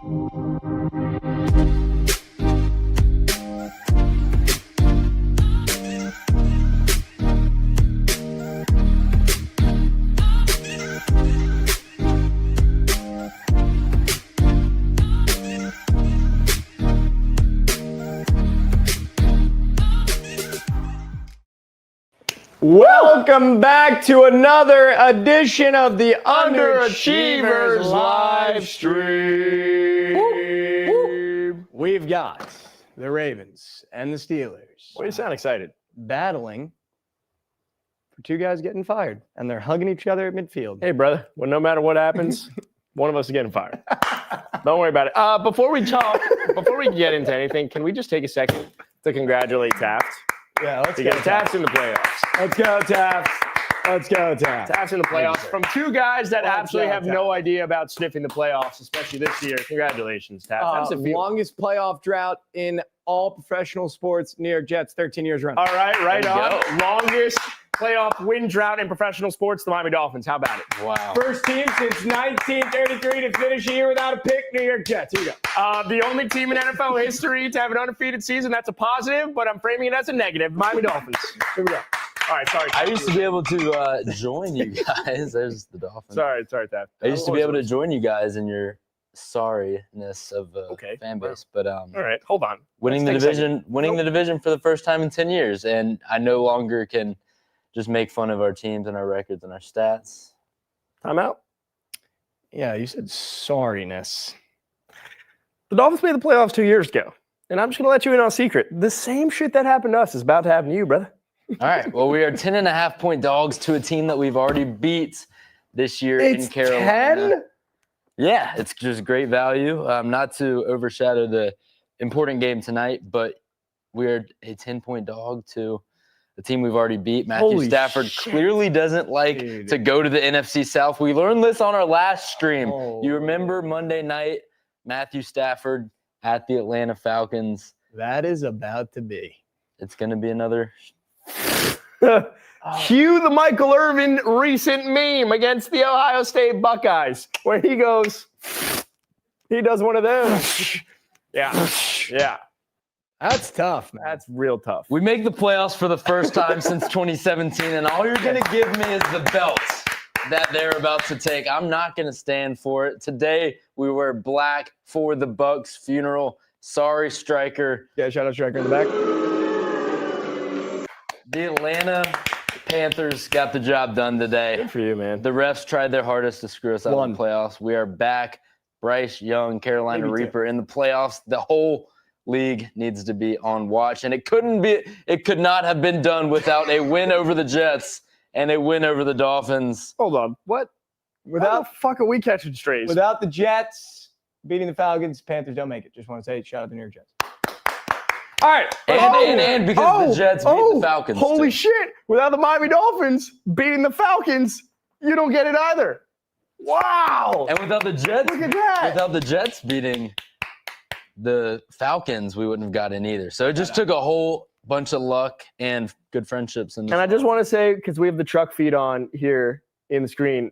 Welcome back to another edition of the Underachievers live stream. We've got the Ravens and the Steelers. Well, you sound excited. Battling for two guys getting fired, and they're hugging each other at midfield. Hey, brother, well, no matter what happens, one of us is getting fired. Don't worry about it. Before we get into anything, can we just take a second to congratulate Taft? Yeah, let's go. Taft's in the playoffs. Let's go, Taft. Let's go, Taft. Taft's in the playoffs from two guys that absolutely have no idea about sniffing the playoffs, especially this year. Congratulations, Taft. Longest playoff drought in all professional sports. New York Jets, 13 years running. All right, right on. Longest playoff win drought in professional sports, the Miami Dolphins. How about it? Wow. First team since 1933 to finish a year without a pick, New York Jets. Here you go. The only team in NFL history to have an undefeated season. That's a positive, but I'm framing it as a negative. Miami Dolphins. Here we go. All right, sorry. I used to be able to join you guys. There's the Dolphins. Sorry, Taft. I used to be able to join you guys in your sorriness of fan base, but all right, hold on. Winning the division for the first time in 10 years, and I no longer can just make fun of our teams and our records and our stats. Timeout. Yeah, you said sorriness. The Dolphins made the playoffs 2 years ago, and I'm just gonna let you in on a secret. The same shit that happened to us is about to happen to you, brother. All right. Well, we are 10.5-point dogs to a team that we've already beat this year in Carolina. 10? Yeah, it's just great value. Not to overshadow the important game tonight, but we're a 10-point dog to the team we've already beat. Matthew Stafford clearly doesn't like to go to the NFC South. We learned this on our last stream. You remember Monday night, Matthew Stafford at the Atlanta Falcons. That is about to be. It's going to be another Cue the Michael Irvin recent meme against the Ohio State Buckeyes, where he goes, he does one of those. Yeah. That's tough, man. That's real tough. We make the playoffs for the first time since 2017, and all you're going to give me is the belt that they're about to take. I'm not going to stand for it. Today, we wear black for the Bucs funeral. Sorry, Striker. Yeah, shout out Striker in the back. The Atlanta Panthers got the job done today. Good for you, man. The refs tried their hardest to screw us out of the playoffs. We are back. Bryce Young, Carolina Reaper in the playoffs. The whole league needs to be on watch, and it could not have been done without a win over the Jets and a win over the Dolphins. Hold on. What? How the fuck are we catching strays? Without the Jets beating the Falcons, Panthers don't make it. Just want to say, shout out to New York Jets. All right. And because the Jets beat the Falcons. Holy shit. Without the Miami Dolphins beating the Falcons, you don't get it either. Wow. And without the Jets, look at that. Without the Jets beating the Falcons, we wouldn't have got in either. So it just took a whole bunch of luck and good friendships. And I just want to say, because we have the truck feed on here in the screen,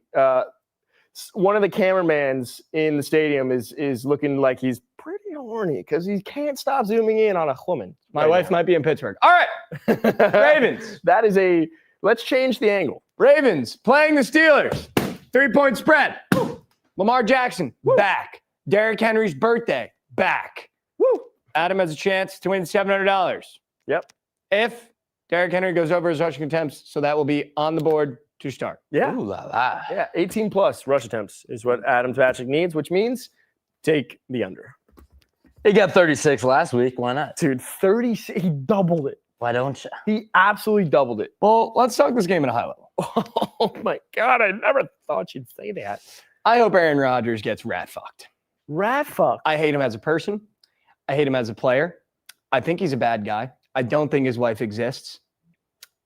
one of the cameramans in the stadium is looking like he's pretty horny because he can't stop zooming in on a woman. My wife might be in Pittsburgh. All right. Ravens. Let's change the angle. Ravens playing the Steelers. 3-point spread. Lamar Jackson, back. Derrick Henry's birthday, back. Woo. Adam has a chance to win $700. Yep. If Derrick Henry goes over his rushing attempts, so that will be on the board to start. Yeah. Ooh la la. Yeah, 18-plus rush attempts is what Adam Tabatchnick needs, which means take the under. He got 36 last week. Why not? Dude, 36. He doubled it. Why don't you? He absolutely doubled it. Well, let's talk this game at a high level. Oh, my God. I never thought you'd say that. I hope Aaron Rodgers gets rat-fucked. Rat-fucked? I hate him as a person. I hate him as a player. I think he's a bad guy. I don't think his wife exists.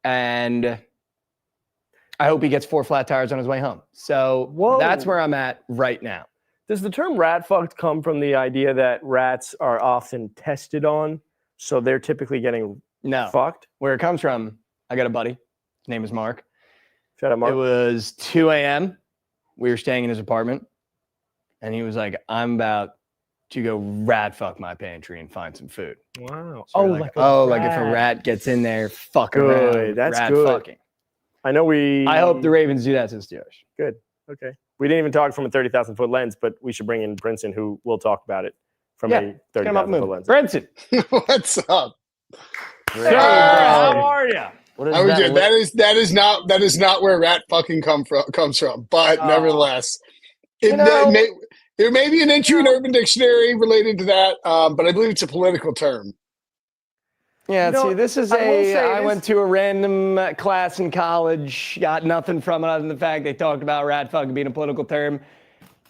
And I hope he gets 4 flat tires on his way home. So that's where I'm at right now. Does the term rat-fucked come from the idea that rats are often tested on, so they're typically getting fucked? Where it comes from, I got a buddy. His name is Mark. Shout out, Mark. It was 2 a.m. We were staying in his apartment. And he was like, I'm about to go rat fuck my pantry and find some food. Wow. So like if a rat gets in there, fuck around, That's rat good. fucking. I know I hope the Ravens do that to the Steelers. Good. Okay. We didn't even talk from a 30,000-foot lens, but we should bring in Brinson, who will talk about it from a 30,000-foot lens. Brinson. What's up? Sir, how are you? What is How we that? doing? That is not where rat fucking comes from. But nevertheless, there may be an entry in Urban Dictionary related to that, but I believe it's a political term. Yeah, see, this is I this- went to a random class in college, got nothing from it other than the fact they talked about rat fucking being a political term.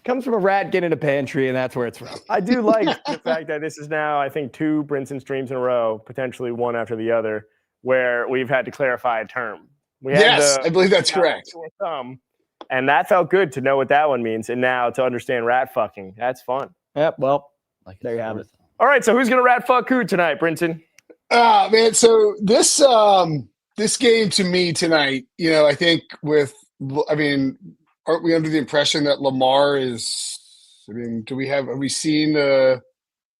Comes from a rat getting in a pantry, and that's where it's from. I do like the fact that this is now, I think, 2 Brinson streams in a row, potentially one after the other, where we've had to clarify a term. Yes, I believe that's correct. And that felt good to know what that one means, and now to understand rat fucking. That's fun. Yep, well, Like there you have it. All right, so who's going to rat fuck who tonight, Brinson? Man, so this game to me tonight, I think aren't we under the impression that Lamar is? I mean, have we seen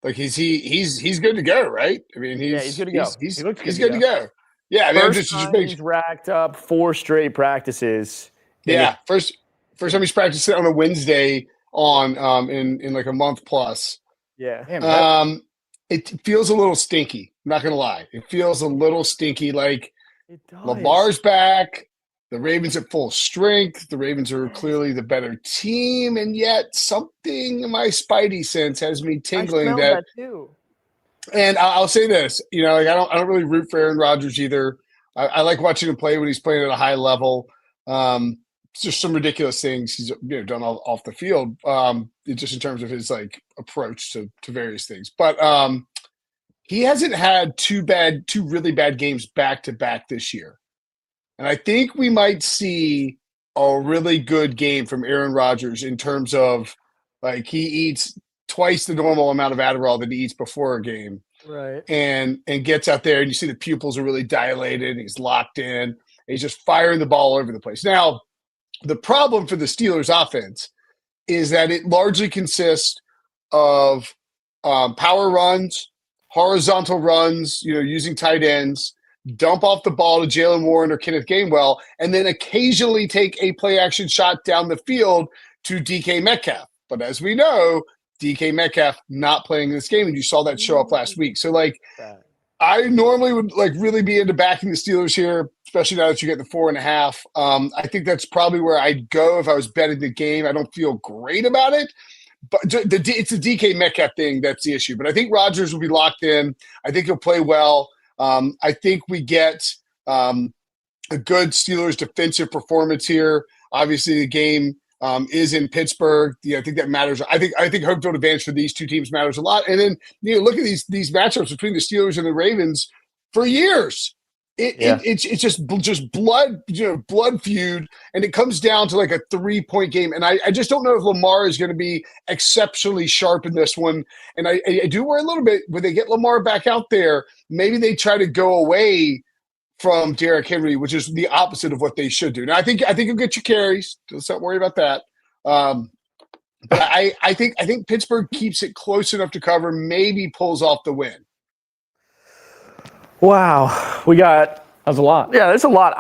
he's good to go, right? I mean, he's good to go. He's good to go. Yeah, I mean, he's racked up 4 straight practices. Yeah, first time he's practicing on a Wednesday in like a month plus. Yeah. Damn, It feels a little stinky. I'm not gonna lie. It feels a little stinky. Like It does. Lamar's back. The Ravens at full strength. The Ravens are clearly the better team, and yet something in my spidey sense has me tingling I smell that too. And I'll say this, I don't really root for Aaron Rodgers either. I like watching him play when he's playing at a high level. Just some ridiculous things he's done off the field, just in terms of his approach to various things. But he hasn't had two really bad games back to back this year, and I think we might see a really good game from Aaron Rodgers in terms of he eats twice the normal amount of Adderall that he eats before a game, right? And gets out there, and you see the pupils are really dilated, and he's locked in, and he's just firing the ball all over the place. Now, the problem for the Steelers offense is that it largely consists of power runs, horizontal runs, using tight ends, dump off the ball to Jalen Warren or Kenneth Gainwell, and then occasionally take a play action shot down the field to DK Metcalf. But as we know, DK Metcalf not playing in this game, and you saw that show up last week. So I normally would really be into backing the Steelers here, especially now that you get the 4.5. I think that's probably where I'd go if I was betting the game. I don't feel great about it, but it's the DK Metcalf thing that's the issue. But I think Rodgers will be locked in. I think he'll play well. I think we get a good Steelers defensive performance here. Obviously, the game is in Pittsburgh. I think that matters. I think home field advantage for these two teams matters a lot. And then look at these matchups between the Steelers and the Ravens for years. It's just blood feud, and it comes down to a 3-point game. And I just don't know if Lamar is going to be exceptionally sharp in this one. And I do worry a little bit when they get Lamar back out there. Maybe they try to go away from Derrick Henry, which is the opposite of what they should do. Now, I think you'll get your carries. Let's not worry about that. But I think Pittsburgh keeps it close enough to cover, maybe pulls off the win. Wow. That was a lot. Yeah, that's a lot.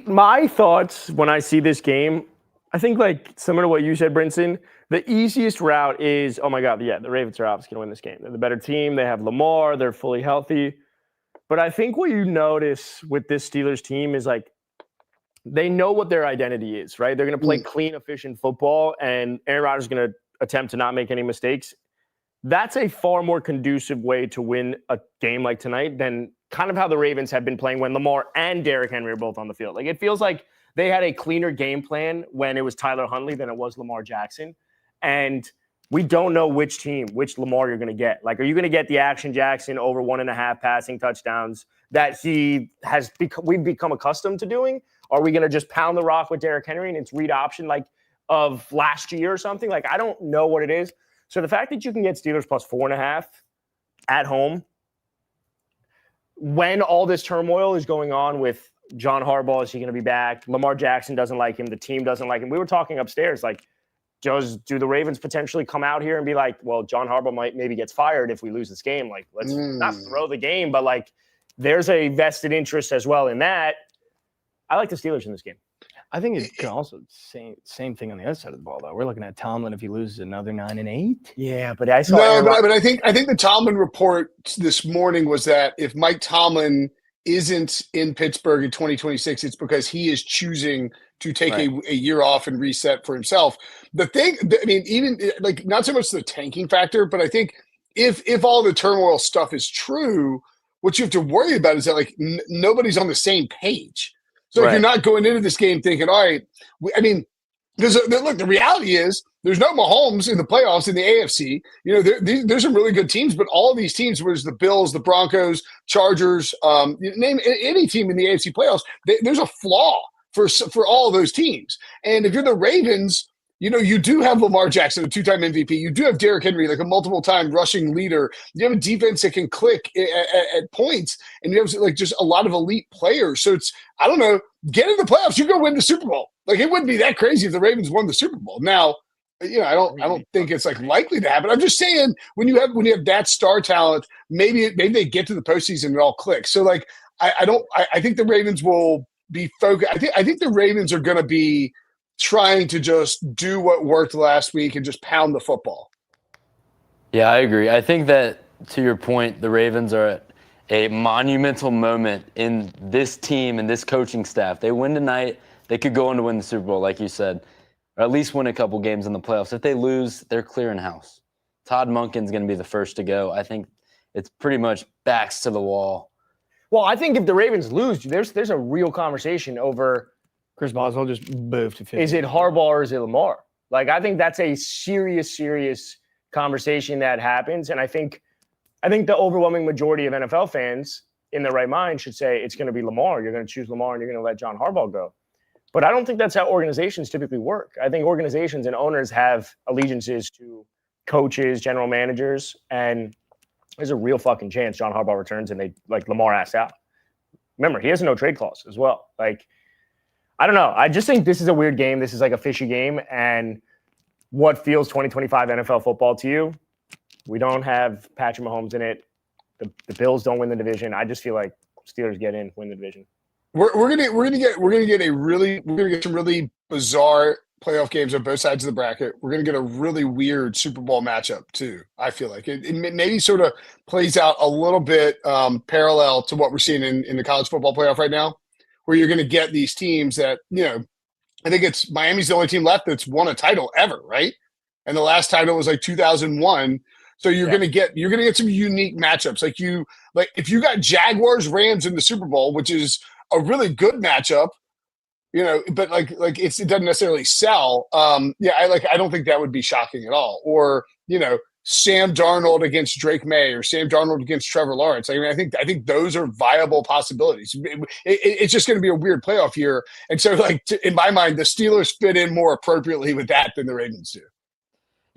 My thoughts when I see this game, I think similar to what you said, Brinson, the easiest route is, oh my God, the Ravens are obviously going to win this game. They're the better team. They have Lamar. They're fully healthy. But I think what you notice with this Steelers team is they know what their identity is, right? They're going to play clean, efficient football, and Aaron Rodgers is going to attempt to not make any mistakes. That's a far more conducive way to win a game like tonight than kind of how the Ravens have been playing when Lamar and Derrick Henry are both on the field. It feels like they had a cleaner game plan when it was Tyler Huntley than it was Lamar Jackson. And we don't know which Lamar you're going to get. Are you going to get the Action Jackson over 1.5 passing touchdowns that we've become accustomed to doing? Are we going to just pound the rock with Derrick Henry and it's read option of last year or something? I don't know what it is. So the fact that you can get Steelers plus 4.5 at home when all this turmoil is going on with John Harbaugh, is he going to be back? Lamar Jackson doesn't like him. The team doesn't like him. We were talking upstairs, do the Ravens potentially come out here and be like, well, John Harbaugh maybe gets fired if we lose this game? Like, let's not throw the game, but like, there's a vested interest as well in that. I like the Steelers in this game. I think it could also same thing on the other side of the ball, though. We're looking at Tomlin if he loses another 9-8. Yeah, but I saw but I think the Tomlin report this morning was that if Mike Tomlin isn't in Pittsburgh in 2026, it's because he is choosing to take a year off and reset for himself. The thing, I mean, even like not so much the tanking factor, but I think if all the turmoil stuff is true, what you have to worry about is that like nobody's on the same page. So if you're not going into this game thinking, all right, because look, the reality is there's no Mahomes in the playoffs in the AFC. You know, there's some really good teams, but all of these teams, whether it's the Bills, the Broncos, Chargers, name any team in the AFC playoffs, there's a flaw for all of those teams. And if you're the Ravens, you know, you do have Lamar Jackson, a two-time MVP. You do have Derrick Henry, like a multiple-time rushing leader. You have a defense that can click at points, and you have like just a lot of elite players. So it's, I don't know, get in the playoffs. You're going to win the Super Bowl. Like, it wouldn't be that crazy if the Ravens won the Super Bowl. Now, you know, I don't think it's like likely to happen. I'm just saying when you have that star talent, maybe they get to the postseason and it all clicks. So like, I think the Ravens will be focused. I think the Ravens are going to be trying to just do what worked last week and just pound the football. Yeah, I agree. I think that, to your point, the Ravens are at a monumental moment in this team and this coaching staff. They win tonight, they could go on to win the Super Bowl, like you said, or at least win a couple games in the playoffs. If they lose, they're clearing house. Todd Monken's going to be the first to go. I think it's pretty much backs to the wall. Well, I think if the Ravens lose, there's a real conversation over – Chris Boswell just moved to 50. Is it Harbaugh or is it Lamar? Like, I think that's a serious conversation that happens. And I think the overwhelming majority of NFL fans in their right mind should say it's going to be Lamar. You're going to choose Lamar and you're going to let John Harbaugh go. But I don't think that's how organizations typically work. I think organizations and owners have allegiances to coaches, general managers, and there's a real fucking chance John Harbaugh returns and they like Lamar asks out. Remember, he has a no trade clause as well. Like, I don't know. I just think this is a weird game. This is like a fishy game. And what feels 2025 NFL football to you? We don't have Patrick Mahomes in it. The Bills don't win the division. I just feel like Steelers get in, win the division. We're gonna get some really bizarre playoff games on both sides of the bracket. We're gonna get a really weird Super Bowl matchup too. I feel like it maybe sort of plays out a little bit parallel to what we're seeing in the college football playoff right now, where you're going to get these teams that, you know, I think it's Miami's the only team left that's won a title ever, right? And the last title was like 2001. So you're going to get some unique matchups. Like if you got Jaguars Rams in the Super Bowl, which is a really good matchup, you know, but like it doesn't necessarily sell. I don't think that would be shocking at all. Or, you know, Sam Darnold against Drake May or Sam Darnold against Trevor Lawrence. I mean, I think those are viable possibilities. It's just going to be a weird playoff year. And so, like, in my mind, the Steelers fit in more appropriately with that than the Ravens do.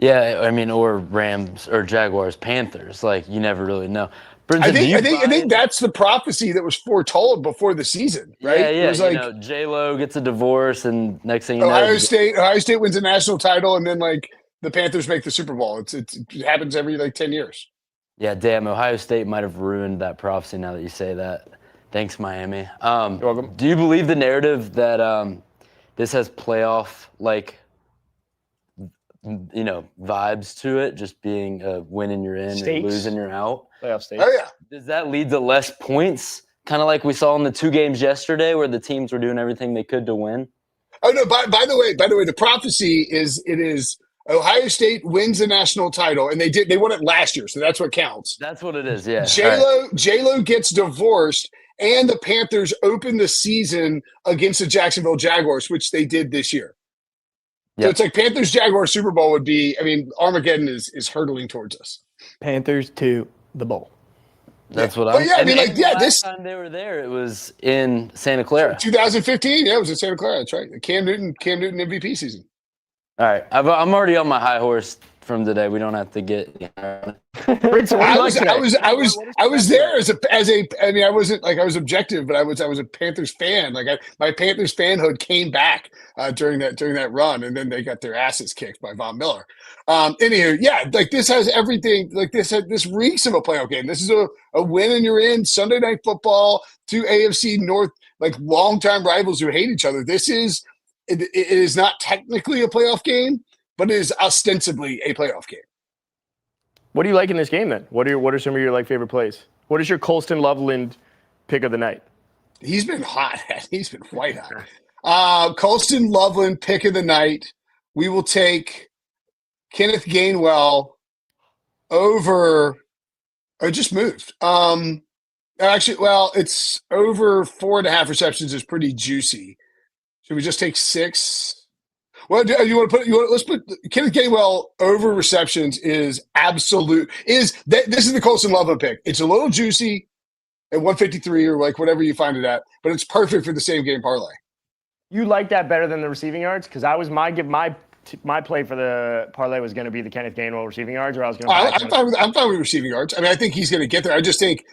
Yeah, I mean, or Rams or Jaguars, Panthers. Like, you never really know. Brinson, I think that's the prophecy that was foretold before the season, right? Yeah. It was like, J-Lo gets a divorce, and next thing you know, Ohio State wins a national title, and then like the Panthers make the Super Bowl. It happens every like 10 years. Yeah, damn. Ohio State might have ruined that prophecy now that you say that. Thanks, Miami. You're welcome. Do you believe the narrative that this has playoff vibes to it, just being a win and you're in, Stakes. and lose and you're out? Playoff stakes. Oh yeah. Does that lead to less points? Kind of like we saw in the 2 games yesterday, where the teams were doing everything they could to win. Oh no! By the way, the prophecy is Ohio State wins the national title, and they won it last year, so that's what counts. That's what it is. Yeah. J-Lo gets divorced, and the Panthers open the season against the Jacksonville Jaguars, which they did this year. Yep. So it's like Panthers Jaguars Super Bowl would be. I mean, Armageddon is hurtling towards us. Panthers to the bowl. That's what I'm. I mean, last time they were there, it was in Santa Clara. 2015. Yeah, it was in Santa Clara. That's right. The Cam Newton MVP season. All right, I'm already on my high horse from today. We don't have to get. Prince, what do you like today? I was there as a. I mean, I wasn't like I was objective, but I was a Panthers fan. Like my Panthers fanhood came back during that run, and then they got their asses kicked by Von Miller. Anywho, yeah, like this has everything. Like this reeks of a playoff game. This is a win and you're in. Sunday Night Football, two AFC North like longtime rivals who hate each other. This is. It is not technically a playoff game, but it is ostensibly a playoff game. What do you like in this game then? What are some of your like favorite plays? What is your Colston Loveland pick of the night? He's been hot. He's been quite hot. Colston Loveland pick of the night. We will take Kenneth Gainwell over. It just moved. Actually, well, it's over 4.5 receptions is pretty juicy. Should we just take 6? Well, let's put Kenneth Gainwell over receptions is absolute. This is the Colston Loveland pick. It's a little juicy at 153 or like whatever you find it at, but it's perfect for the same game parlay. You like that better than the receiving yards? Because I was my play for the parlay was going to be the Kenneth Gainwell receiving yards, or I was going to. I'm fine with receiving yards. I mean, I think he's going to get there. I just think.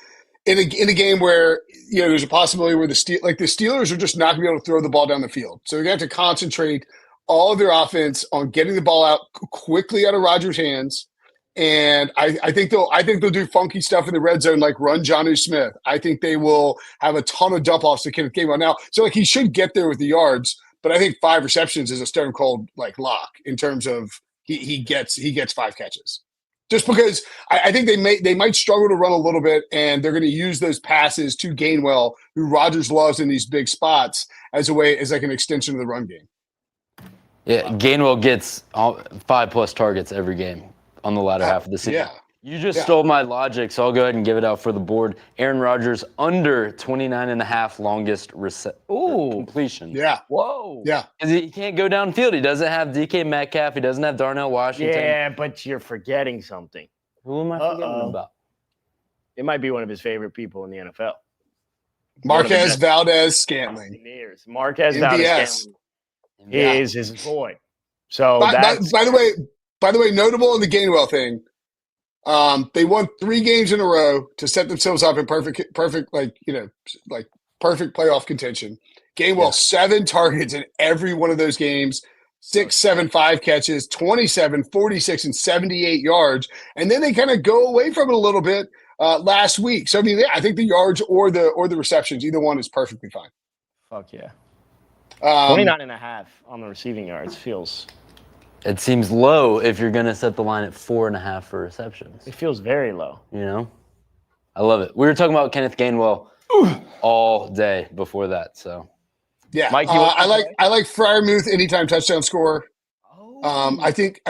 In a game where there's a possibility where the Steelers are just not going to be able to throw the ball down the field, so they're going to have to concentrate all of their offense on getting the ball out quickly out of Rodgers' hands. And I think they'll do funky stuff in the red zone, like run Jonnu Smith. I think they will have a ton of dump offs to Kenneth Gainwell now. So like he should get there with the yards, but I think 5 receptions is a stone cold like lock in terms of he gets 5 catches. Just because I think they might struggle to run a little bit, and they're going to use those passes to Gainwell, who Rodgers loves in these big spots, as like an extension of the run game. Yeah, Gainwell gets 5+ targets every game on the latter half of the season. Yeah. You just stole my logic, so I'll go ahead and give it out for the board. Aaron Rodgers under 29.5 longest completion. Yeah. Whoa. Yeah. Because he can't go downfield. He doesn't have DK Metcalf. He doesn't have Darnell Washington. Yeah, but you're forgetting something. Who am I forgetting about? It might be one of his favorite people in the NFL. Marquez Valdez-Scantling. Marquez Valdez-Scantling is his boy. So by the way, notable in the Gainwell thing. They won 3 games in a row to set themselves up in perfect playoff contention. Gainwell 7 targets in every one of those games, 6, 7, 5 catches, 27, 46, and 78 yards. And then they kind of go away from it a little bit last week. So I mean, I think the yards or the receptions, either one is perfectly fine. Fuck yeah. 29.5 on the receiving yards feels. It seems low if you're going to set the line at 4.5 for receptions. It feels very low. You know? I love it. We were talking about Kenneth Gainwell all day before that, so. Yeah. Mike, I like Freiermuth anytime touchdown scorer. I think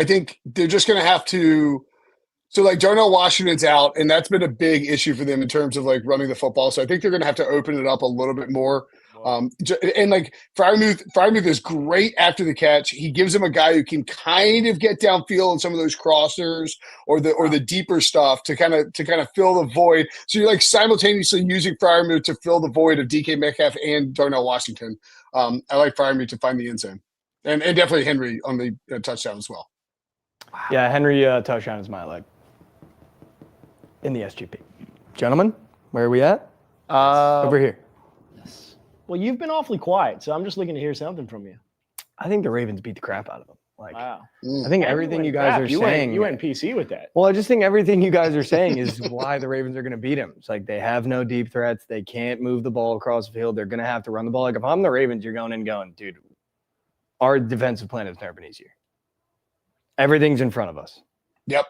they're just going to have to – so, like, Darnell Washington's out, and that's been a big issue for them in terms of, like, running the football. So I think they're going to have to open it up a little bit more. And like Freiermuth is great after the catch. He gives him a guy who can kind of get downfield in some of those crossers or the deeper stuff to kind of fill the void. So you're like simultaneously using Freiermuth to fill the void of DK Metcalf and Darnell Washington. I like Freiermuth to find the end zone, and definitely Henry on the touchdown as well. Wow. Yeah, Henry touchdown is my leg in the SGP. Gentlemen, where are we at? Over here. Well, you've been awfully quiet, so I'm just looking to hear something from you. I think the Ravens beat the crap out of them. Like, wow. I think everything you guys are saying. You went PC with that. Well, I just think everything you guys are saying is why the Ravens are going to beat them. It's like they have no deep threats. They can't move the ball across the field. They're going to have to run the ball. Like if I'm the Ravens, you're going, dude, our defensive plan has never been easier. Everything's in front of us. Yep.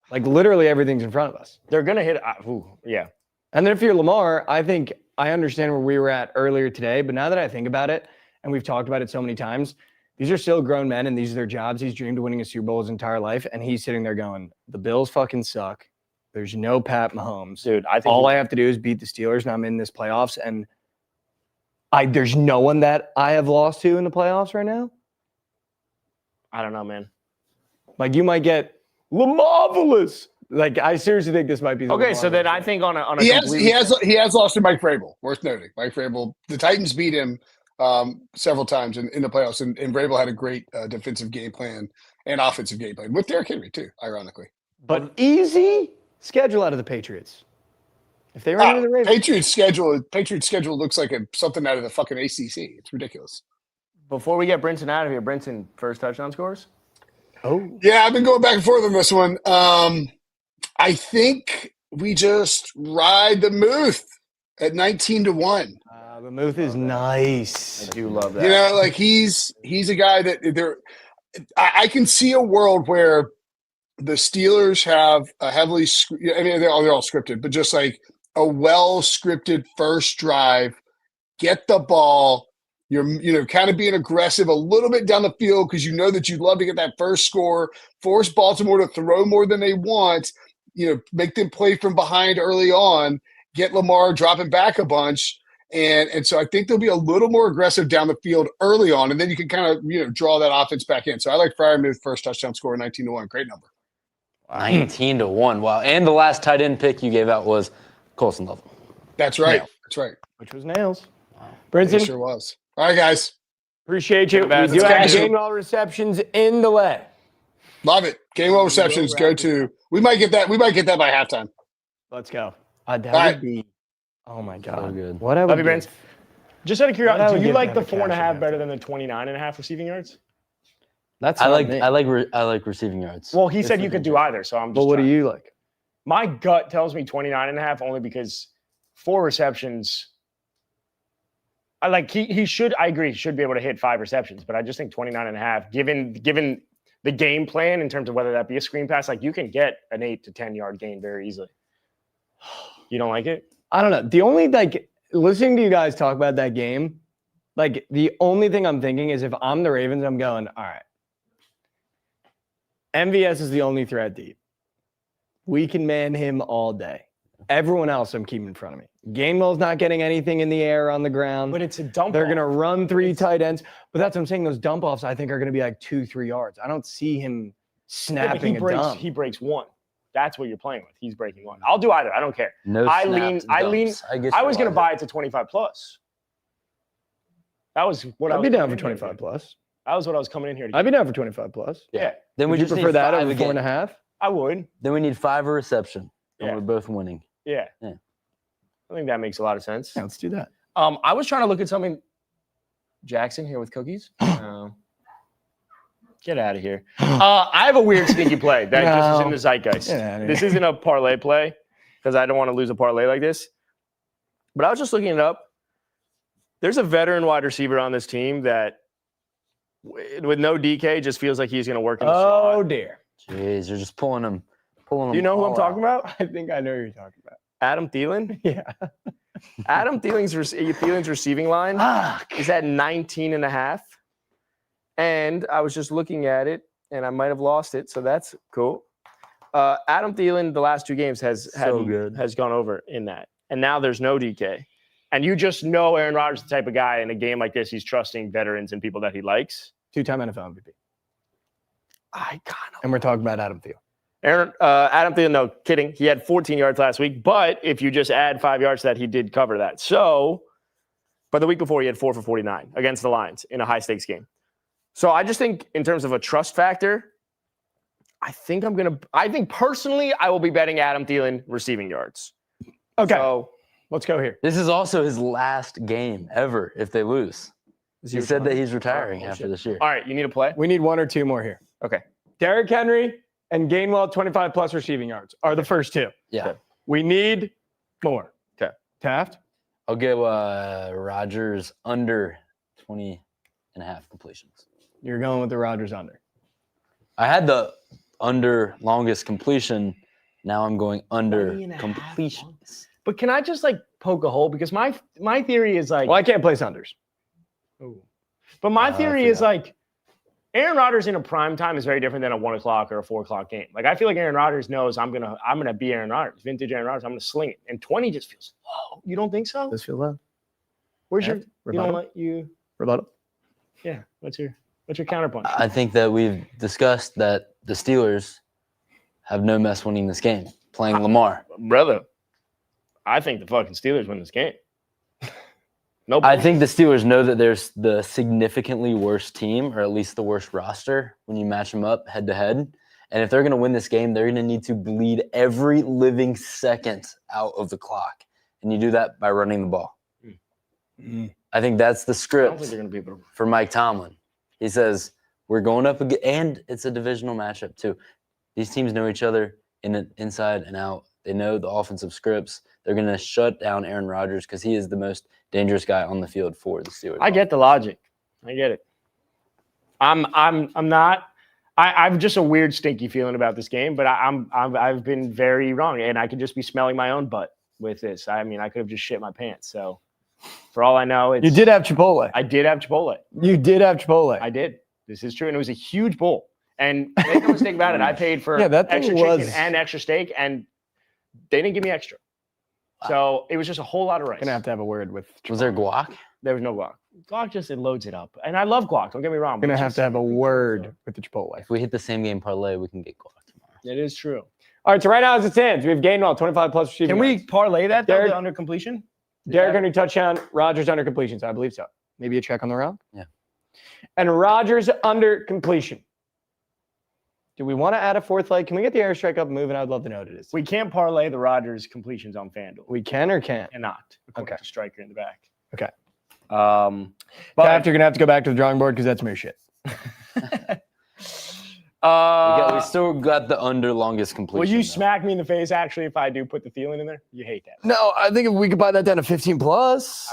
Like literally everything's in front of us. They're going to hit. Yeah. And then if you're Lamar, I think I understand where we were at earlier today, but now that I think about it, and we've talked about it so many times, these are still grown men and these are their jobs. He's dreamed of winning a Super Bowl his entire life, and he's sitting there going, the Bills fucking suck. There's no Pat Mahomes. Dude, I think all I have to do is beat the Steelers, and I'm in this playoffs, and there's no one that I have lost to in the playoffs right now. I don't know, man. Like, you might get Lamarvelous. Like, I seriously think this might be. Okay, so then I think on a he has lost to Mike Vrabel. Worth noting, Mike Vrabel. The Titans beat him several times in the playoffs, and Vrabel had a great defensive game plan and offensive game plan with Derrick Henry too, ironically. But easy schedule out of the Patriots. If they run into the Ravens. Patriots schedule looks like something out of the fucking ACC. It's ridiculous. Before we get Brinson out of here, Brinson, first touchdown scores? Oh. Yeah, I've been going back and forth on this one. I think we just ride the Muth at 19-1. The Muth is nice. I do love that. You know, like he's a guy that I can see a world where the Steelers have a heavily, I mean, they're all scripted, but just like a well-scripted first drive, get the ball. You're kind of being aggressive a little bit down the field because you know that you'd love to get that first score, force Baltimore to throw more than they want, make them play from behind early on, get Lamar dropping back a bunch. And so I think they'll be a little more aggressive down the field early on, and then you can kind of, draw that offense back in. So I like Freiermuth first touchdown score, 19-1. Great number. 19-1. Wow. And the last tight end pick you gave out was Colson Level. That's right. Nails. That's right. Which was nails. It Brinson, sure was. All right, guys. appreciate you. We do Let's have catch game ball receptions in the way. Love it. Game well receptions go to. We might get that. We might get that by halftime. Let's go. That All right. would be. Oh my God. So good. What I Love would you, give. Brins. Just out of What I curiosity, would do you give like the for the 4.5 cash better than the 29.5 receiving yards? That's I not me. like receiving yards. Well, he said you could do either, so I'm just. But what do trying. you like? My gut tells me 29.5 only because 4 receptions. I like he should. I agree. He should be able to hit 5 receptions, but I just think 29.5, given the game plan in terms of whether that be a screen pass, like you can get an 8 to 10 yard gain very easily. You don't like it? I don't know. The only listening to you guys talk about that game, the only thing I'm thinking is if I'm the Ravens, I'm going, all right. MVS is the only threat deep. We can man him all day. Everyone else I'm keeping in front of me. Gainwell's not getting anything in the air on the ground. But it's a dump. They're going to run 3 tight ends. But that's what I'm saying. Those dump offs, I think, are going to be like 2-3 yards. I don't see him snapping a dump. He breaks 1. That's what you're playing with. He's breaking 1. I'll do either. I don't care. No I snaps, dumps. I was going to buy it to 25 plus. That was what I I'd was be down for coming in 25 here. plus. That was what I was coming in here to I'd be down for 25 plus. Yeah. Then we Would you just prefer need that 5 over again. 4.5? I would. Then we need 5 a reception, and Yeah. we're both winning. Yeah. Yeah. I think that makes a lot of sense. Yeah, let's do that. I was trying to look at something. Jackson here with cookies. Get out of here. I have a weird sneaky play that just is in the zeitgeist. Get outta This here. isn't a parlay play because I don't want to lose a parlay like this. But I was just looking it up. There's a veteran wide receiver on this team that, with no DK, just feels like he's going to work in the Oh, slot. dear. Jeez, you're just pulling them. Do you know who I'm talking about? I think I know who you're talking about. Adam Thielen. Yeah. Adam Thielen's receiving line is at 19.5. And I was just looking at it, and I might have lost it, so that's cool. Adam Thielen, the last 2 games, has gone over in that. And now there's no DK. And you just know Aaron Rodgers is the type of guy in a game like this, he's trusting veterans and people that he likes. 2-time NFL MVP. I kind of. And we're talking about Adam Thielen. Adam Thielen, no, kidding. He had 14 yards last week, but if you just add 5 yards to that, he did cover that. So, but the week before, he had 4 for 49 against the Lions in a high-stakes game. So I just think in terms of a trust factor, I think personally, I will be betting Adam Thielen receiving yards. Okay. So, Let's go here. This is also his last game ever if they lose. He said that he's retiring after this year. all right, you need a play? We need 1 or 2 more here. Okay. Derrick Henry and Gainwell 25 plus receiving yards are the first 2. Yeah. Okay. We need more. Okay. Taft? I'll go Rodgers under 20.5 completions. You're going with the Rodgers under. I had the under longest completion. Now I'm going under 20.5 completions. But can I just poke a hole? Because my theory is Well, I can't place unders. but my I theory is forgot. Aaron Rodgers in a prime time is very different than a 1 o'clock or a 4 o'clock game. I feel like Aaron Rodgers knows I'm gonna be Aaron Rodgers, vintage Aaron Rodgers. I'm gonna sling it, and 20 just feels low. You don't think so? Does feel low. Where's Yeah, your rebuttal. Rebuttal. Yeah. What's your counterpunch? I think that we've discussed that the Steelers have no mess winning this game, playing Lamar. Brother, I think the fucking Steelers win this game. Nope. I think the Steelers know that there's the significantly worse team, or at least the worst roster, when you match them up head to head. And if they're going to win this game, they're going to need to bleed every living second out of the clock. And you do that by running the ball. I think that's the I don't script think they're going to be able to. for Mike Tomlin. He says, we're going up again, and it's a divisional matchup too. These teams know each other inside and out. They know the offensive scripts. They're going to shut down Aaron Rodgers because he is the most dangerous guy on the field for the Steelers. I get the logic. I get it. I'm not. I've just a weird, stinky feeling about this game, but I've been very wrong, and I could just be smelling my own butt with this. I mean, I could have just shit my pants. So, for all I know, it's, You did have Chipotle. I did have Chipotle. You did have Chipotle. I did. This is true, and it was a huge bowl. And make no mistake about it, I paid for that thing extra was- chicken and extra steak, and they didn't give me extra. So it was just a whole lot of rice. Gonna have to have a word with. Was there guac? There was no guac. Guac just it loads it up, and I love guac. Don't get me wrong. but Gonna it's have just- to have a word with the Chipotle. If we hit the same game parlay, we can get guac tomorrow. It is true. All right, so right now as it stands, we have Gainwell 25 plus receiving. Can we yards. parlay that though, Derek- the under completion? Derrick Henry touchdown, Rodgers under completions. I believe so. Maybe a check on the round. Yeah. And Rodgers under completion. Do we want to add a fourth leg? Can we get the airstrike up and moving? I'd love to know what it is. We can't parlay the Rodgers completions on FanDuel. We can or can't. Cannot. According Okay. to Striker in the back. Okay. But Taft, you're gonna have to go back to the drawing board because that's mere shit. We still got the under longest completion. will you though. smack me in the face actually if I do put the Thielen in there? You hate that. No, I think if we could buy that down to 15 plus.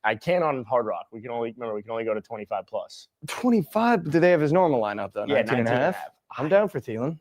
I can't on Hard Rock. We can only go to 25 plus. 25. Do they have his normal lineup though? Yeah, 19 and a half. I'm down for Thielen.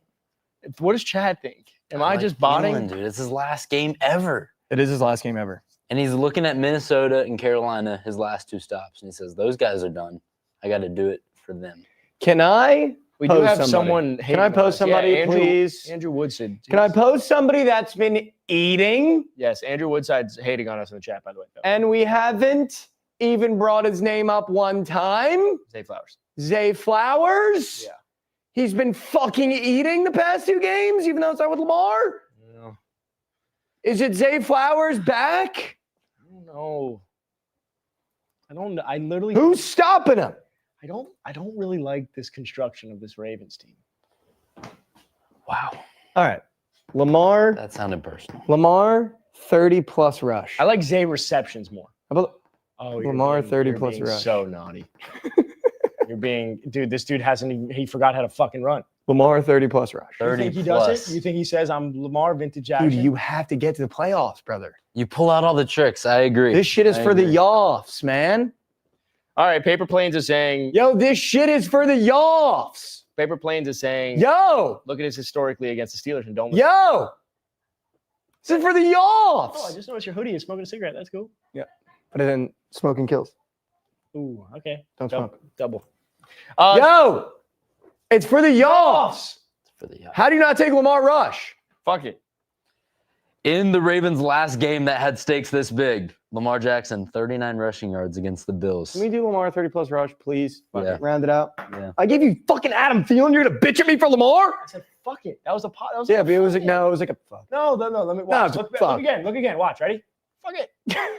What does Chad think? Am I like just botting? Thielen, dude. It's his last game ever. It is his last game ever. And he's looking at Minnesota and Carolina, his last two stops. And he says, those guys are done. I got to do it for them. Can I? We do Post have somebody. someone. Can I post somebody, please? Andrew Woodside. Can I post somebody that's been eating? Yes, Andrew Woodside's hating on us in the chat, by the way. And we haven't even brought his name up one time. Zay Flowers. Zay Flowers. Yeah. He's been fucking eating the past two games, even though it's not with Lamar. No. Is it Zay Flowers back? I don't know. I don't know. I literally. Who's stopping him? I don't really like this construction of this Ravens team. Wow. All right. Lamar, That sounded personal. 30 plus rush. I like Zay receptions more. How about Oh, Lamar, 30 you're plus being rush. So naughty. This dude hasn't even, he forgot how to fucking run. Lamar 30 plus rush? 30 You think he plus. does it? You think he says, I'm Lamar vintage action? Dude, you have to get to the playoffs, brother. You pull out all the tricks. I agree. This shit is I for the agree. yachts, man. All right, Paper Planes is saying, Yo, this shit is for the yachts. Paper Planes is saying, Yo, look at this historically against the Steelers and don't listen. yo. This is for the Oh, I yachts. just noticed your hoodie is smoking a cigarette. That's cool. Put it in smoking kills. Ooh, okay. Don't smoke. Double. Yo, it's for the yachts. For the, How do you not take Lamar Rush? Fuck it. in the Ravens' last game that had stakes this big, Lamar Jackson, 39 rushing yards against the Bills. Can we do Lamar 30 plus rush, please? Yeah. Round it out. Yeah. I gave you fucking Adam Thielen. You're gonna bitch at me for Lamar? I said, fuck it. That was a pot. Yeah, but it was like no, it was like a fuck. No. Let me watch. it's a Look fuck. again. Look again. Watch. Ready? Fuck it.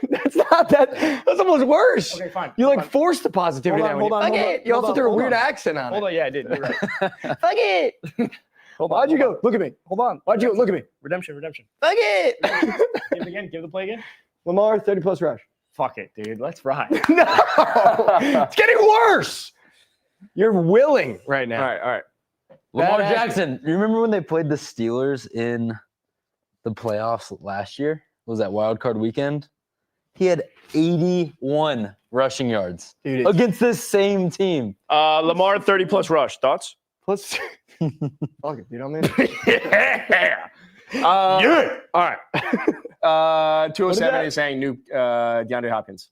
That's not that. That's almost worse. Okay, fine. You like Fine. forced the positivity. Hold on, there when hold you- on, Fuck hold it. on, You hold also on, threw a hold weird on. accent on Hold it. on. Yeah, I did. You're right. Fuck it. Hold on. Why'd you hold go? Look at me. Hold on. Why'd you look at me? Redemption. Fuck it. Give it again. Give the play again. Lamar 30 plus rush. Fuck it, dude. Let's ride. No, it's getting worse. You're willing right now. All right. Lamar That Jackson, you remember when they played the Steelers in the playoffs last year? Was that wild card weekend? He had 81 rushing yards Dude, it's against this same team. Lamar 30 plus rush. Thoughts? plus. Fuck it, you know what I mean? Yeah. All right. 207 is saying new DeAndre Hopkins.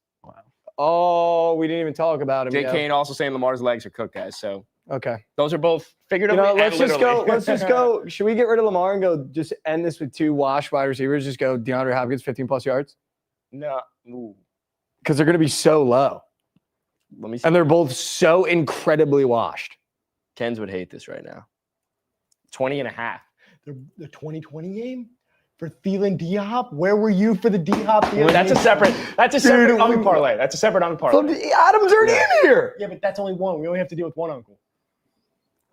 Oh, we didn't even talk about him. Jake yet. Kane also saying Lamar's legs are cooked, guys. So Okay. those are both You figuratively. know, and let's just go. literally. Let's just go. Should we get rid of Lamar and go just end this with two wash wide receivers? Just go DeAndre Hopkins 15 plus yards No. Ooh. because they're going to be so low Let me see. and they're both so incredibly washed. Kens would hate this right now. 20 and a half. The 2020 game? For Thielen D-Hop? Where were you for the D-Hop? That's a separate uncle parlay. That's a separate uncle parlay. Adam's already in here. Yeah, but that's only one. We only have to deal with one uncle.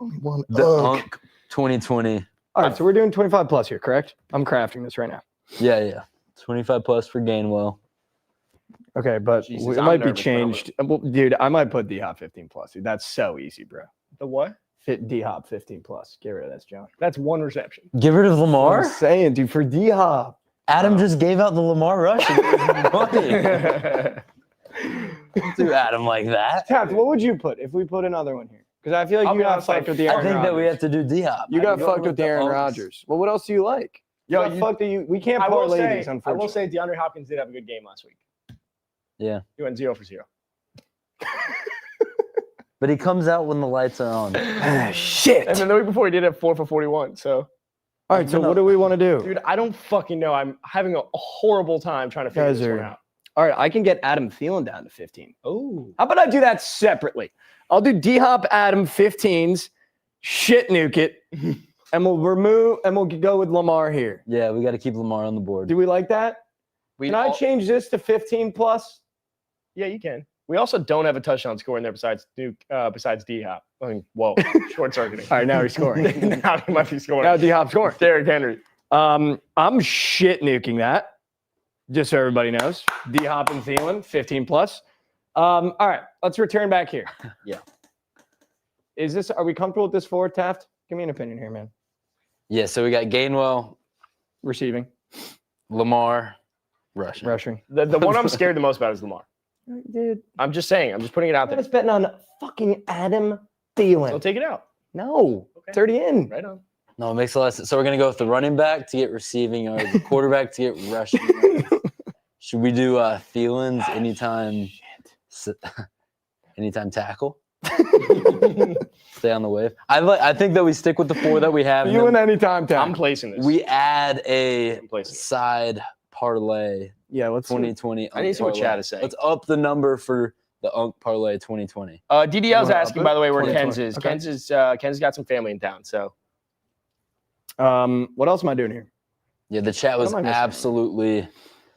Only one. The Unk 2020. All right, so we're doing 25 plus here, correct? I'm crafting this right now. Yeah. 25 plus for Gainwell. Okay, but Jesus, it I'm might be nervous, bro. changed. Well, dude, I might put D-Hop 15 plus. Dude, that's so easy, bro. The what? Fit D-Hop 15 plus. Get rid of this, John. That's one reception. Get rid of I'm Lamar? saying, dude, for D-Hop. Adam just gave out the Lamar rush. Don't do Adam like that. Taft, what would you put if we put another one here? Because I feel like I'll you be got honest, fucked with the I Aaron think Rodgers. that we have to do D-Hop. You got I'm going fucked with the Aaron Unks. Rodgers. Well, what else do you like? Yo, You got fucked that you. We can't I will parlay say, these, unfortunately. DeAndre Hopkins did have a good game last week. Yeah. He went 0 for 0. But he comes out when the lights are on. Shit. And then the week before he did have 4 for 41. So, All right, so what do we want to do? Dude, I don't fucking know. I'm having a horrible time trying to figure Guys this one are- out. All right, I can get Adam Thielen down to 15. Oh. How about I do that separately? I'll do D-Hop Adam 15s, shit nuke it, and we'll go with Lamar here. Yeah, we got to keep Lamar on the board. Do we like that? Can I change this to 15 plus? Yeah, you can. We also don't have a touchdown score in there besides D-Hop. I mean, whoa, short circuiting. All right, now he's scoring. Now he might be scoring. Now D-Hop scoring. Derrick Henry. I'm shit nuking that. Just so everybody knows. D-Hop and Thielen, 15 plus. All right, let's return back here. Yeah. Are we comfortable with this forward, Taft? Give me an opinion here, man. Yeah, so we got Gainwell, Receiving, Lamar, rushing. rushing. The one I'm scared the most about is Lamar. Dude, I'm just saying. I'm just putting it out I there. was betting on fucking Adam Thielen. So take it out. No, Okay. 30 in. Right on. No, it makes a lot of sense. So we're going to go with the running back to get receiving or the quarterback to get rushing. Should we do Thielen's anytime anytime tackle? Stay on the wave. I think that we stick with the 4 that we have. and You then and anytime Taft. I'm placing this. we add a I'm placing this. side parlay Yeah, let's see. 2020. I need to see what parlay. Chad is saying. Let's up the number for the Unk parlay 2020. DDL's Wanna asking, up it? by the way, where 2020. Ken's is. Okay. Ken's got some family in town, so. What else am I doing here? Yeah, the chat What was am I missing? absolutely.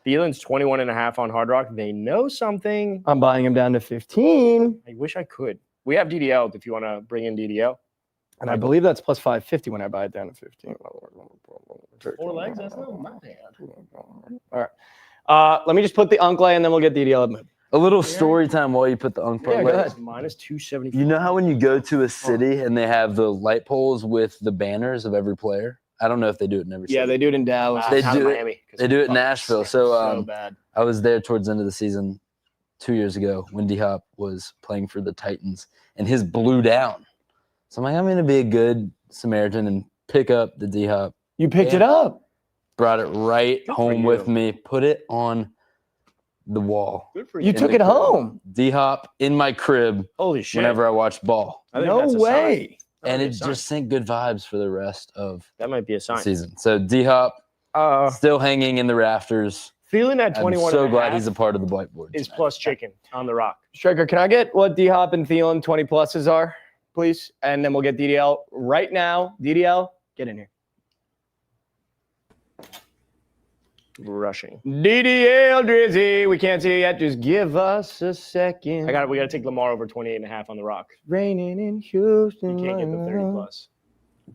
Thielen's 21.5 on Hard Rock. They know something. I'm buying him down to 15, I wish I could. We have DDL if you want to bring in DDL. and I believe that's plus 550 when I buy it down to 15. 4 legs, that's not bad. All right. Let me just put the Uncle and then we'll get DDL at move. A little story time while you put the Unk Yeah, parlay. go ahead. Minus 270. You know how when you go to a city and they have the light poles with the banners of every player? I don't know if they do it in every city. Yeah, they do it in Dallas. They Not do it- Miami, 'cause they do it in fuck, Nashville. it's So, bad. I was there towards the end of the season 2 years ago when D-Hop was playing for the Titans and his blew down. So I'm like, I'm going to be a good Samaritan and pick up the D-Hop. You picked Yeah. it up. Brought it right Good for home with you. me, put it on the wall. Good for You you. took the it crib. home. D-Hop in my crib Holy shit. whenever I watch ball. I think No that's a sign. way. That And might be it a sign. just sent good vibes for the rest of That might be a the sign. season. So D-Hop still hanging in the rafters. Feeling at I'm 21 so and a glad half he's a part of the whiteboard. is tonight. plus chicken on the rock. Striker, can I get what D-Hop and Thielen 20 pluses are, please? And then we'll get DDL right now. DDL, get in here. Rushing. DDL Drizzy, we can't see it yet. Just give us a second. We got to take Lamar over 28.5 on the rock. Raining in Houston. You can't get the 30 plus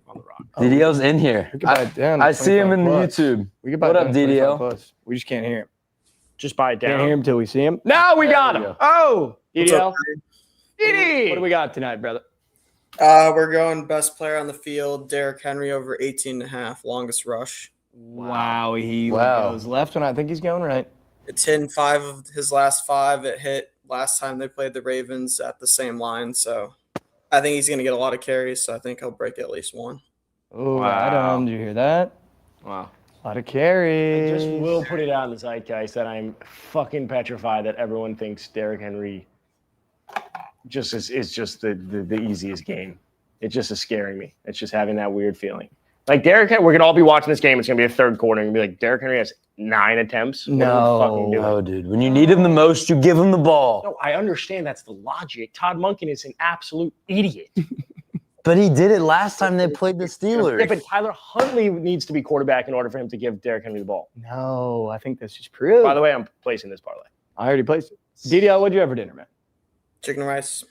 on the rock. DDL's in here. We could buy it down to I see him in the 25 plus. YouTube. We could buy What it up, down to 25 DDL? plus. We just can't hear him. Just buy it Can't down. hear him till we see him. Now we got we him. go. Oh, What's DDL. up, DD. What do we got tonight, brother? we're going best player on the field, Derrick Henry over 18.5, longest rush. Wow, he Wow. goes left when I think he's going right. It's hitting 5 of his last 5. It hit last time they played the Ravens at the same line. So I think he's going to get a lot of carries. So I think he'll break at least 1. Oh, Wow. Adam, did you hear that? Wow. A lot of I carries. just will put it out in the zeitgeist that I'm fucking petrified that everyone thinks Derrick Henry is just the easiest game. It just is scaring me. It's just having that weird feeling. Like Derrick Henry, we're gonna all be watching this game. It's gonna be a third quarter and be like, Derrick Henry has 9 attempts. What are we fucking doing? No, dude. When you need him the most, you give him the ball. No, I understand that's the logic. Todd Monken is an absolute idiot. But he did it last time they played the Steelers. Yeah, but Tyler Huntley needs to be quarterback in order for him to give Derrick Henry the ball. No, I think this is proved. By the way, I'm placing this parlay. I already placed it. DDL, what'd you have for dinner, man? Chicken rice.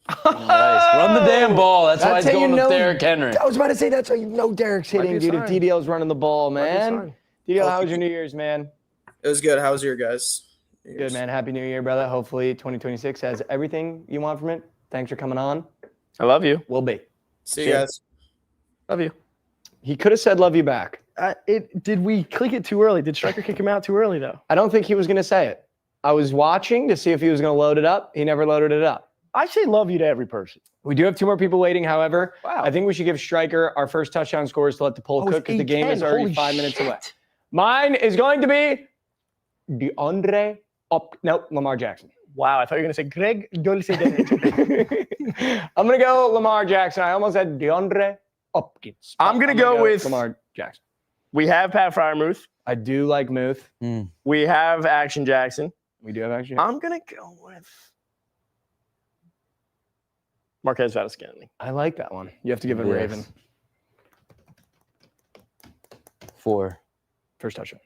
Nice. Run the damn ball. That's why That's he's how you going with know- Derrick Henry. I was about to say that's how you know Derek's Might be hitting, a dude. If sign. DDL's running the ball, Might be a man. sign. DDL, how was your New Year's, man? It was good. How was your guys? Good, man. Happy New Year, brother. Hopefully 2026 has everything you want from it. Thanks for coming on. I love you. Will be. See you guys. Love you. He could have said love you back. Did we click it too early? Did Striker kick him out too early, though? I don't think he was going to say it. I was watching to see if he was going to load it up. He never loaded it up. I say love you to every person. We do have 2 more people waiting, however. Wow. I think we should give Striker our first touchdown scores to let the poll Oh, it's cook because the game 8-10. is already Holy 5 minutes away. shit. Mine is going to be Lamar Jackson. Wow, I thought you were going to say Greg Dulce. I'm going to go Lamar Jackson. I almost said DeAndre Hopkins. I'm gonna go with- Lamar Jackson. We have Pat Fryermuth. I do like Muth. We have Action Jackson. We do have actually. I'm going to go with Marquez Valdez-Scantling. I like that one. You have to give it Yes. Raven. 4. First touchdown.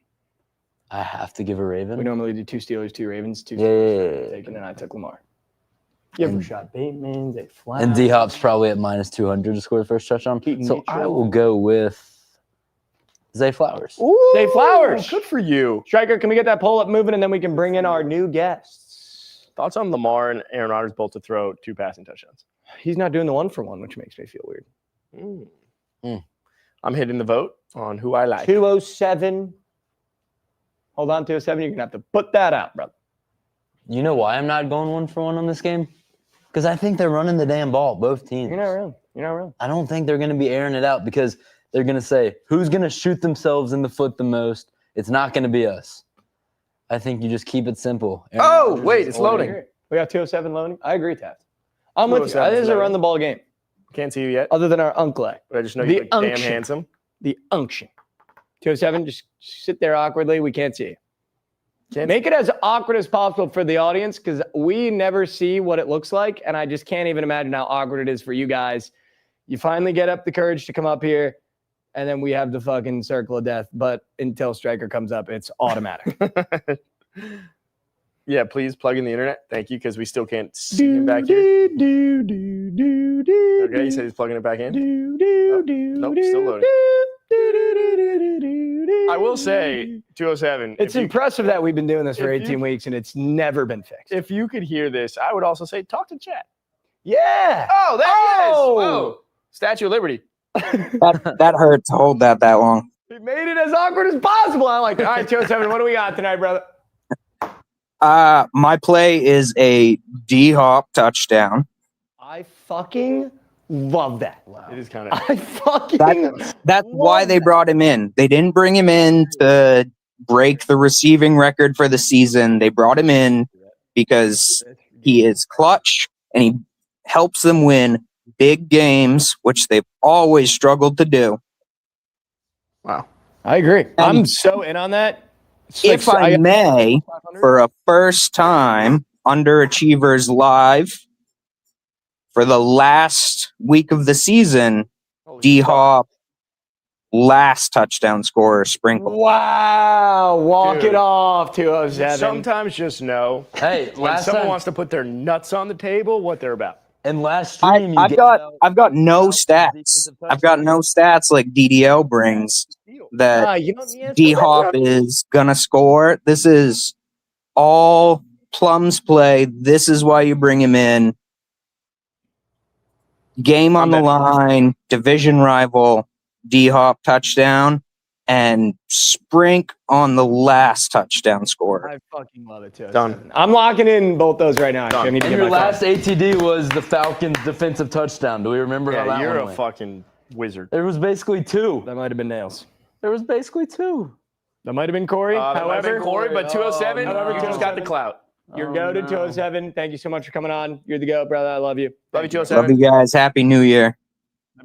I have to give a Raven. We normally do 2 Steelers, 2 Ravens, 2 Yeah, Steelers. yeah, yeah. Taken, and I took Lamar. You have And- Rashad Bateman, Zay Flowers. And D-Hop's probably at minus 200 to score the first touchdown. Keaton So I Mitchell. will go with Zay Flowers. Zay Flowers. Good for you. Striker, can we get that poll up moving and then we can bring in our new guests? Thoughts on Lamar and Aaron Rodgers both to throw 2 passing touchdowns? He's not doing the 1-for-1, which makes me feel weird. I'm hitting the vote on who I like. 207. Hold on, 207. You're going to have to put that out, brother. You know why I'm not going 1-for-1 on this game? Because I think they're running the damn ball, both teams. You're not wrong. You're not wrong. I don't think they're going to be airing it out because they're going to say, who's going to shoot themselves in the foot the most? It's not going to be us. I think you just keep it simple. Aaron Oh, Rodgers wait, is it's only- loading. We got 207 loading. I agree, Taft. I'm with you. 207 This is a loading. run the ball game, Can't see you yet, other than our uncle. but I just know The you look damn unction. handsome. The unction. 207, just sit there awkwardly. We can't see you. Can't- Make it as awkward as possible for the audience because we never see what it looks like. And I just can't even imagine how awkward it is for you guys. You finally get up the courage to come up here, and then we have the fucking circle of death. But until Striker comes up, it's automatic. Yeah, please plug in the internet. Thank you, because we still can't see him back here. Okay, you said he's plugging it back in. Nope, still loading. I will say, 207. It's if you- impressive that we've been doing this for if you- 18 weeks and it's never been fixed. If you could hear this, I would also say talk to chat. Yeah. Oh, there he is. Oh! Whoa. Statue of Liberty. That hurt to hold that long. We made it as awkward as possible. I like it. All right, 207, what do we got tonight, brother? My play is a D-Hop touchdown. I fucking love that. It is kind of. I fucking That's why love they that. brought him in. They didn't bring him in to break the receiving record for the season. They brought him in because he is clutch and he helps them win big games, which they've always struggled to do. Wow. I agree. And I'm so in on that. It's If like- I may, 500. for a first time, Underachievers live for the last week of the season, D-Hop last touchdown scorer sprinkled. Wow. Walk Dude. it off, 207. Sometimes just know Hey, when last someone time, wants to put their nuts on the table, what they're about. and last stream, you I've gave got out no defensive stats. I've got no stats like DDL brings that you know the answer. D-Hop is gonna score. This is all Plum's play. This is why you bring him in. Game on the line, division rival, D-Hop touchdown, and Sprink on the last touchdown score. I fucking love it, too. Done. I'm locking in both those right now. Done. I need to And get your my phone. last ATD was the Falcons' defensive touchdown. Do we remember how Yeah, that you're one a went? fucking wizard. There was basically 2. That might have been nails. There was basically 2. That might have been Corey. That might have However, been Corey, but 207, Oh, no. you just got the clout. you're Oh, go to no. 207. Thank you so much for coming on. You're the GOAT, brother. I love you. Love you, Love 207. you guys. Happy New Year.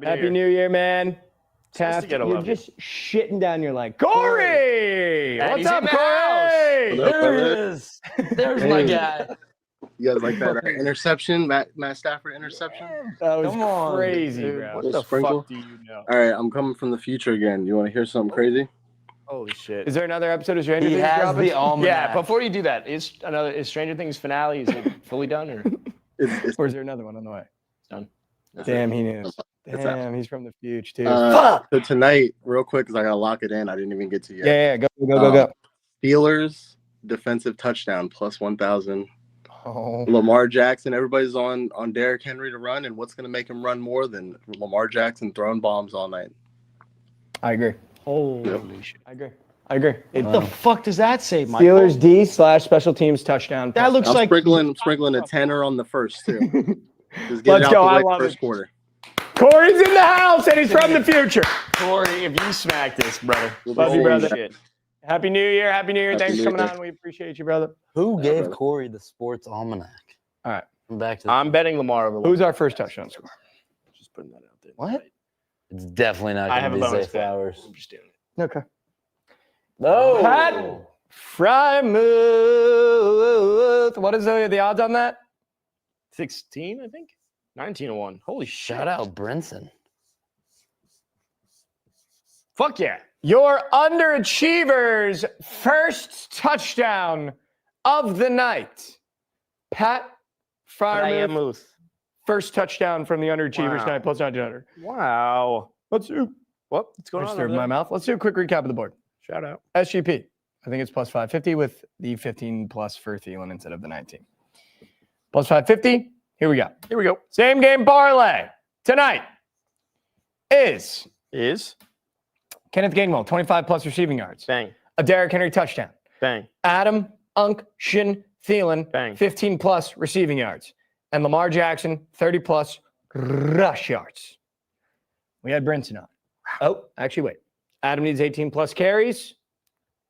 Happy New Year, man. nice to Taft, get a you're love you. just shitting down your leg. Corey! And What's he's up, in the Corey? house. There it is. There's my Hey. guy. You guys like that interception, Matt Stafford interception? That was Come on, crazy, dude. bro. What Little the sprinkle. fuck do you know? All right, I'm coming from the future again. You want to hear something crazy? Holy shit. Is there another episode of Stranger He Things has dropping? the almanac. Yeah, before you do that, is Stranger Things finale, is it fully done or It's Or is there another one on the way? done? Damn, he knew. It's Damn, he's from the future too. So tonight, real quick, because I gotta lock it in. I didn't even get to yet. Yeah, go. Steelers defensive touchdown plus 1,000. Oh. Lamar Jackson. Everybody's on Derrick Henry to run, and what's gonna make him run more than Lamar Jackson throwing bombs all night? I agree. Holy shit. I agree. What the fuck does that say, Mike? Steelers D/special teams touchdown. That looks I'm like sprinkling a tenner on the first too. Just get Let's it out go. the I way love first it. quarter. Corey's in the house and he's from the future. Corey, if you smack this, brother. Love you, brother. Shit. Happy New Year. Happy Thanks New for coming Year. on. We appreciate you, brother. Who gave brother. Cory the sports almanac? All right. I'm back to I'm betting Lamar over. Who's our first touchdown scorer? Just putting that out there. What? It's definitely not I going have to a be Zay bonus bet. Flowers. I'm just doing it. Okay. No. Pat Frymouth. What is the odds on that? 16, I think. 19-1. Holy shit. Shout out Brinson. Fuck yeah. Your Underachievers' first touchdown of the night. Pat Frymouth, first touchdown from the Underachievers Wow. tonight, plus 1900. Wow. Let's do. What's going I on stirred over my there? mouth. Let's do a quick recap of the board. Shout out. SGP. I think it's plus 550 with the 15 plus for Thielen instead of the 19. Plus 550. Here we go. Same game parlay tonight is Kenneth Gainwell, 25 plus receiving yards. Bang. A Derrick Henry touchdown. Bang. Adam Unction Thielen, Bang. 15 plus receiving yards. And Lamar Jackson, 30 plus rush yards. We had Brinson on. Oh, actually, wait. Adam needs 18 plus carries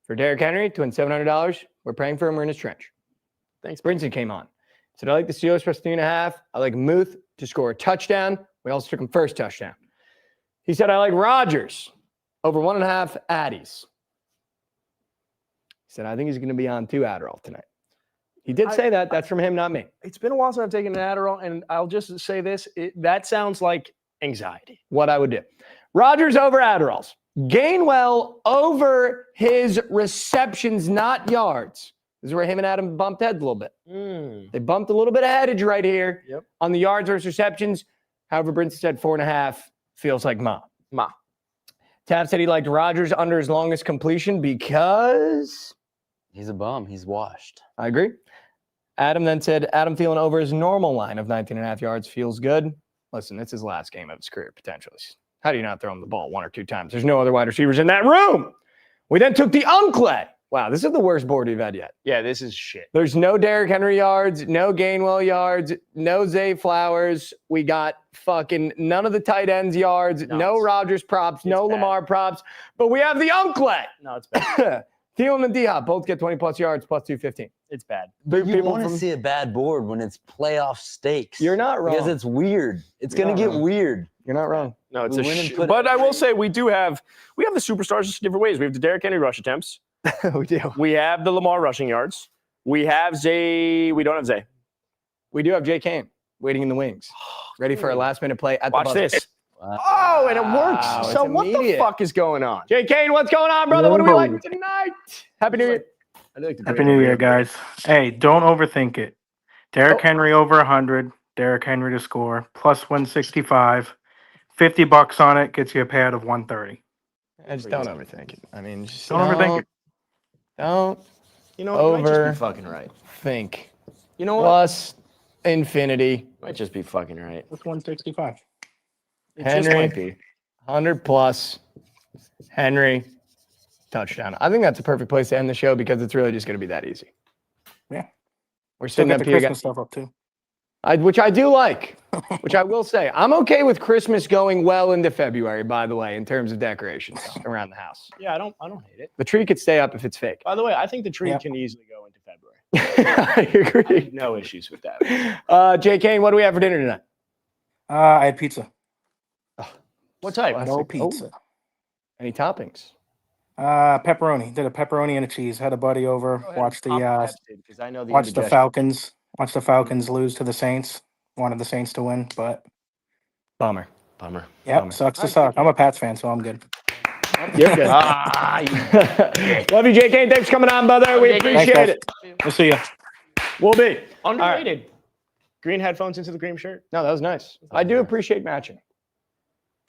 for Derrick Henry to win $700. We're praying for him. We're in his trench. Thanks. Brinson came on. Said, I like the Steelers plus 3.5. I like Muth to score a touchdown. We also took him first touchdown. He said, I like Rodgers over 1.5 Addies. He said, I think he's going to be on 2 Adderall tonight. He did say that. That's from him, not me. It's been a while since I've taken an Adderall, and I'll just say this. That sounds like anxiety. What I would do. Rodgers over Adderalls. Gainwell over his receptions, not yards. This is where him and Adam bumped heads a little bit. They bumped a little bit of headage right here on the yards versus receptions. However, Brinson said 4.5 feels like Ma. Tav said he liked Rodgers under his longest completion because He's a bum. He's washed. I agree. Adam then said Adam Thielen over his normal line of 19.5 yards feels good. Listen, it's his last game of his career, potentially. How do you not throw him the ball 1 or 2 times? There's no other wide receivers in that room. We then took the Uncle. Wow, this is the worst board we've had yet. Yeah, this is shit. There's no Derrick Henry yards, no Gainwell yards, no Zay Flowers. We got fucking none of the tight ends yards, no Rodgers props, no bad. Lamar props, but we have the Uncle. No, it's bad. Thielen and D-Hop both get 20 plus yards, plus 215. It's bad. But you want to see a bad board when it's playoff stakes. You're not wrong. Because it's weird. It's going to get weird. You're not wrong. No, it's We a win and shit. put But it I will right. say we have the superstars just different ways. We have the Derrick Henry rush attempts. We do. We have the Lamar rushing yards. We have Zay. We don't have Zay. We do have Jay Kane waiting in the wings, ready for a last-minute play at the Watch buzzer. this. Wow. Oh, and it works. Wow, So it's what the immediate. fuck is going on? Jay Kane, what's going on, brother? What do we like tonight? Happy New Year. Happy New Year, guys. Hey, don't overthink it. Derrick Henry over 100. Derrick Henry to score. Plus 165. $50 on it gets you a payout of 130. I just don't overthink it. I mean, just Don't overthink it. Don't You know, it might just Over. be fucking right. think. You know what? Plus infinity. Might just be fucking right. That's 165. It just Henry. might be. 100 plus. Henry. Touchdown. I think that's a perfect place to end the show because it's really just going to be that easy. Yeah. We're Still sitting got up the here, Christmas guys. stuff up too. Which I do like, which I will say. I'm okay with Christmas going well into February, by the way, in terms of decorations around the house. Yeah, I don't hate it. The tree could stay up if it's fake. By the way, I think the tree Yeah. can easily go into February. I agree. No issues with that. Jay Kane, what do we have for dinner tonight? I had pizza. What type? Classic. No pizza. Any toppings? Pepperoni. Did a pepperoni and a cheese. Had a buddy over. Watched the I'm tested, 'cause I know the watched the indigestion. Falcons. Watch the Falcons lose to the Saints. Wanted the Saints to win, but Bummer. yep, sucks to suck. I'm a Pats fan, so I'm good. You're good. Love you, JK. Thanks for coming on, brother. We appreciate guys. it. We'll see you. We'll be. Underrated. Green headphones into the green shirt. No, that was nice. I do appreciate matching.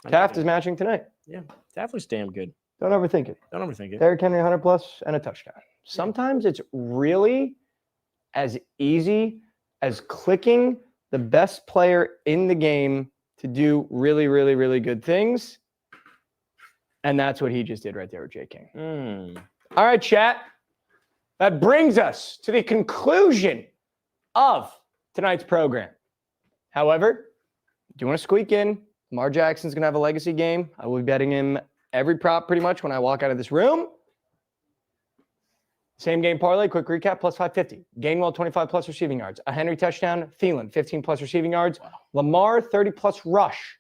Taft is matching tonight. Yeah, Taft was damn good. Don't overthink it. Don't overthink it. Derrick Henry 100 plus and a touchdown. Sometimes it's really as easy as clicking the best player in the game to do really, really, really good things. And that's what he just did right there with Jay King. All right, chat. That brings us to the conclusion of tonight's program. However, do you want to squeak in? Lamar Jackson's going to have a legacy game. I will be betting him every prop pretty much when I walk out of this room. Same game parlay, quick recap, plus 550. Gainwell, 25 plus receiving yards. A Henry touchdown. Thielen, 15 plus receiving yards. Wow. Lamar, 30 plus rush.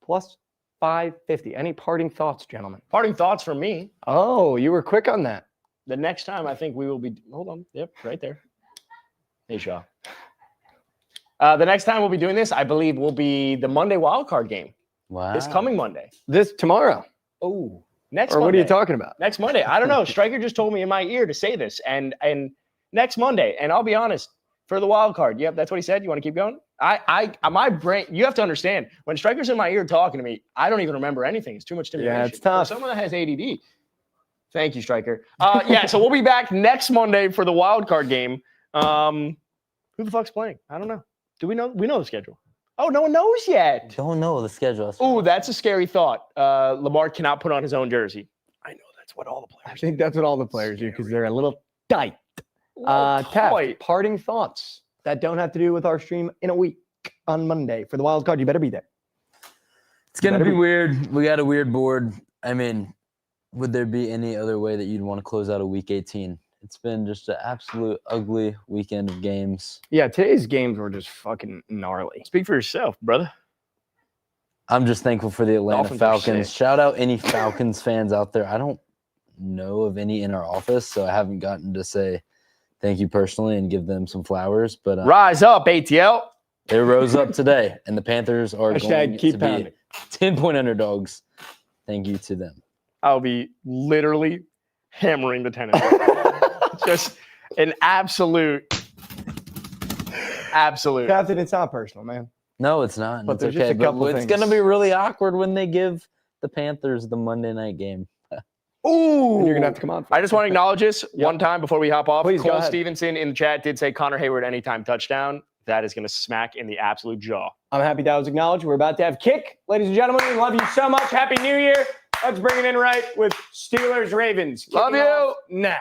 Plus 550. Any parting thoughts, gentlemen? Parting thoughts from me. Oh, you were quick on that. The next time I think we will be, hold on. Yep, right there. Hey, Shaw. The next time we'll be doing this, I believe, will be the Monday wildcard game. Wow. This coming Monday. This tomorrow. Oh, next Or Monday. what are you talking about? Next Monday. I don't know. Stryker just told me in my ear to say this. And next Monday, and I'll be honest, for the wild card. Yep, that's what he said. You want to keep going? My brain, you have to understand, when Stryker's in my ear talking to me, I don't even remember anything. It's too much stimulation. Yeah, it's tough. For someone that has ADD. Thank you, Stryker. Yeah, so we'll be back next Monday for the wild card game. Who the fuck's playing? I don't know. Do we know? We know the schedule. Oh, no one knows yet. Don't know the schedule. Oh, that's a scary thought. Lamar cannot put on his own jersey. I know that's what all the I players think that's what all the players do because they're a little tight. Taft, Taft, parting thoughts that don't have to do with our stream in a week on Monday for the wild card. You better be there. It's going to be weird. We got a weird board. I mean, would there be any other way that you'd want to close out a week 18? It's been just an absolute ugly weekend of games. Yeah, today's games were just fucking gnarly. Speak for yourself, brother. I'm just thankful for the Atlanta Dolphins are Falcons. sick. Shout out any Falcons fans out there. I don't know of any in our office, so I haven't gotten to say thank you personally and give them some flowers. But Rise up, ATL. they rose up today, and the Panthers are Hashtag going keep to pounding. be 10-point underdogs. Thank you to them. I'll be literally hammering the tennis. Just an absolute. Captain, it's not personal, man. No, it's not. But It's there's just okay. a couple But it's going to things. be really awkward when they give the Panthers the Monday night game. Ooh. And you're going to have to come on. I just want to acknowledge this one time before we hop off. Please, go Cole ahead. Stevenson in the chat did say Connor Hayward anytime touchdown. That is going to smack in the absolute jaw. I'm happy that was acknowledged. We're about to have kick. Ladies and gentlemen, we love you so much. Happy New Year. Let's bring it in right with Steelers Ravens. Love Kicking you. off now.